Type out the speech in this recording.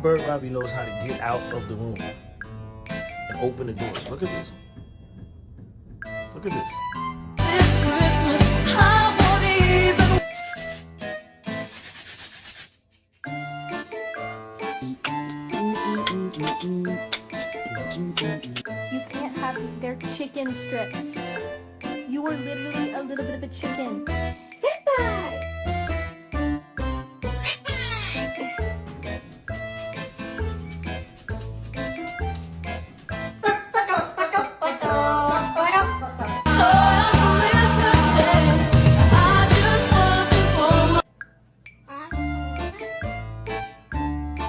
bird Robbie knows how to get out of the room and open the doors. Look at this. Look at this. This Christmas, I won't even. You can't have their chicken strips. You are literally a little bit of a chicken. Get back!